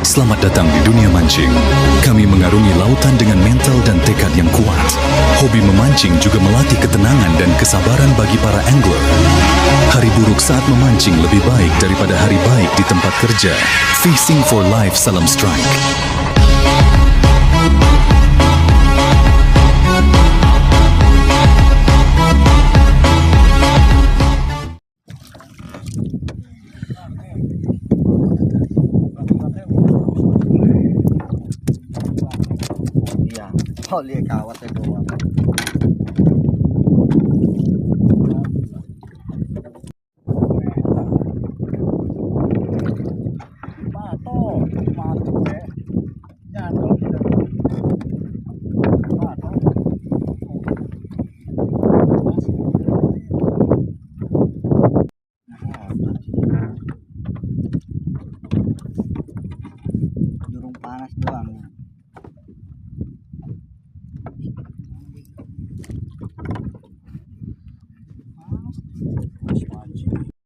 Selamat datang di dunia mancing. Kami mengarungi lautan dengan mental dan tekad yang kuat. Hobi memancing juga melatih ketenangan dan kesabaran bagi para angler. Hari buruk saat memancing lebih baik daripada hari baik di tempat kerja. Fishing for life, salam strike. Iya, oh lihat kawatnya doang. Jurung panas doang.